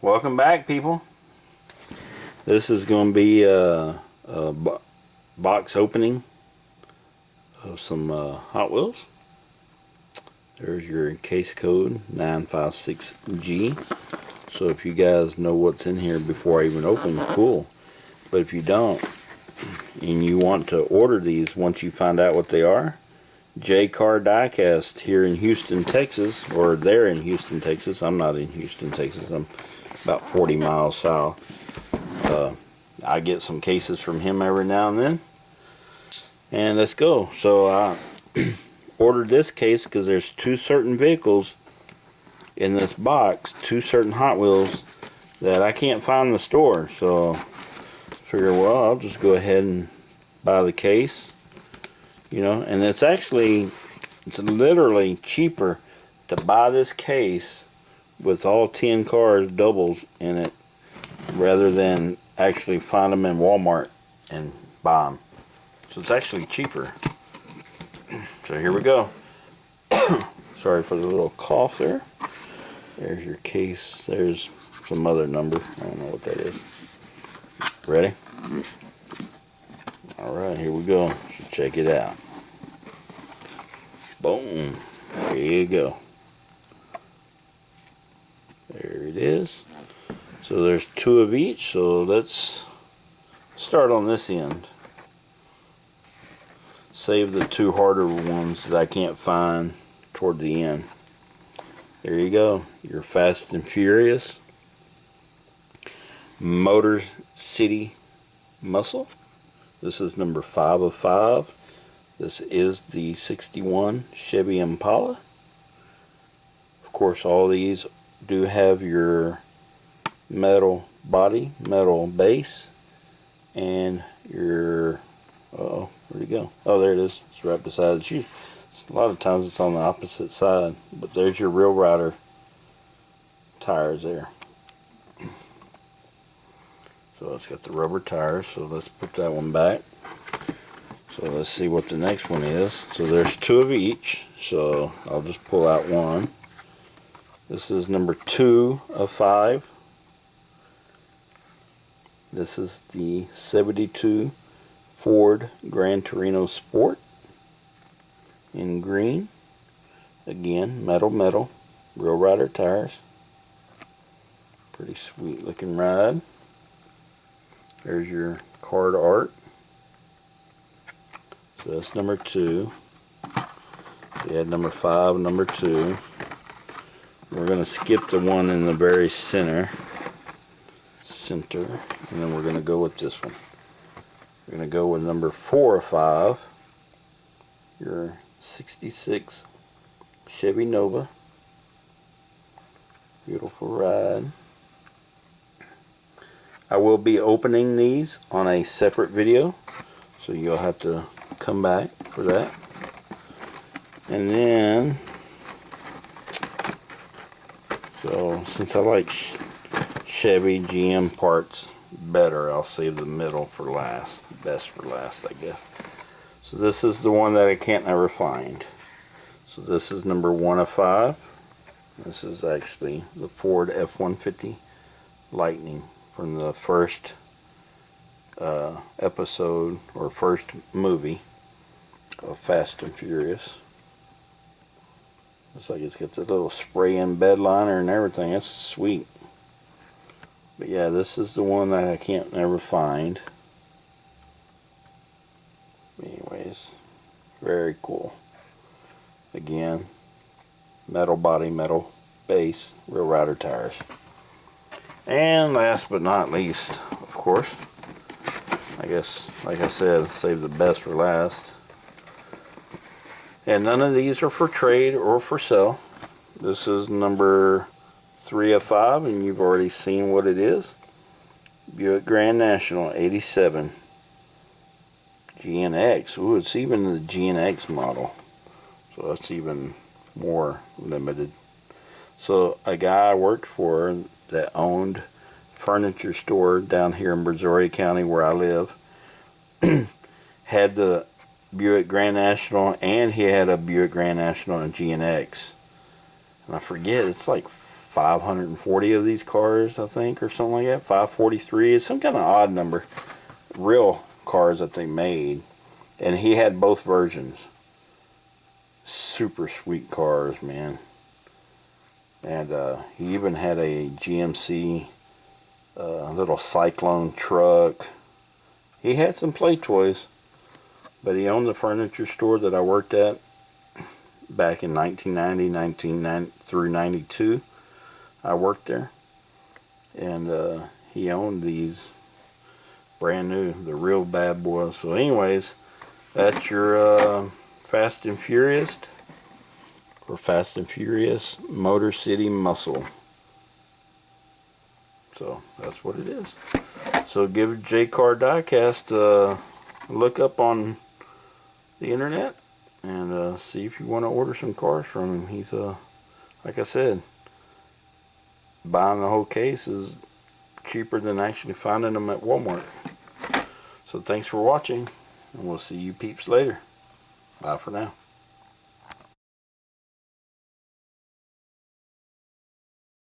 Welcome back, people. This is going to be a box opening of some Hot Wheels. There's your case code 956G. So if you guys know what's in here before I even open, cool. But if you don't, and you want to order these once you find out what they are, J-Car Diecast here in Houston, Texas, or they're in Houston, Texas. I'm not in Houston, Texas. I'm about 40 miles south. I get some cases from him every now and then. And let's go. So I ordered this case because there's two certain vehicles in this box, two certain Hot Wheels that I can't find in the store. So I figure, well, I'll just go ahead and buy the case. You know, and it's literally cheaper to buy this case with all 10 cars doubles in it rather than actually find them in Walmart and buy them. So it's actually cheaper. So here we go. Sorry for the little cough there. There's your case. There's some other number. I don't know what that is. Ready? Alright, here we go. So check it out. Boom. There you go. There it is. So there's two of each. So let's start on this end. Save the two harder ones that I can't find toward the end. There you go. Your Fast and Furious Motor City Muscle. This is number 5 of 5. This is the 61 Chevy Impala. Of course, all these do have your metal body, metal base, and your, uh-oh, where'd it go? Oh, there it is. It's right beside the shoes. A lot of times it's on the opposite side, but there's your Real Rider tires there. So it's got the rubber tires, so let's put that one back. So let's see what the next one is. So there's two of each, so I'll just pull out one. This is number 2 of 5. This is the 72 Ford Gran Torino Sport in green. Again, metal, Real Rider tires. Pretty sweet looking ride. There's your card art. So that's number 2. We had number 5, number 2. We're going to skip the one in the very center, and then we're going to go with this one. We're going to go with number 4 of 5, your 66 Chevy Nova. Beautiful ride. I will be opening these on a separate video, so you'll have to come back for that. And then, so since I like Chevy GM parts better, I'll save the middle for last, best for last, I guess. So this is the one that I can't ever find. So this is number 1 of 5. This is actually the Ford F-150 Lightning from the first episode or first movie of Fast and Furious. Looks like it's got the little spray-in bed liner and everything. That's sweet. But yeah, this is the one that I can't never find. Anyways, very cool. Again, metal body, metal base, Real Rider tires. And last but not least, of course, I guess, like I said, save the best for last. And none of these are for trade or for sale. This is number 3 of 5, and you've already seen what it is. Buick Grand National 87 GNX. Ooh, it's even the GNX model. So that's even more limited. So a guy I worked for that owned a furniture store down here in Brazoria County where I live had the Buick Grand National, and he had a Buick Grand National and GNX. And I forget, it's like 540 of these cars, I think, or something like that. 543. It's some kind of odd number. Real cars that they made. And he had both versions. Super sweet cars, man. And he even had a GMC little Cyclone truck. He had some play toys. But he owned the furniture store that I worked at back in 1990 through 92. I worked there. And he owned these brand new, the real bad boys. So anyways, that's your Fast and Furious, or Fast and Furious Motor City Muscle. So that's what it is. So give J Car Diecast a look up on the internet and see if you want to order some cars from him. He's like I said, buying the whole case is cheaper than actually finding them at Walmart. So thanks for watching, and we'll see you peeps later. Bye for now.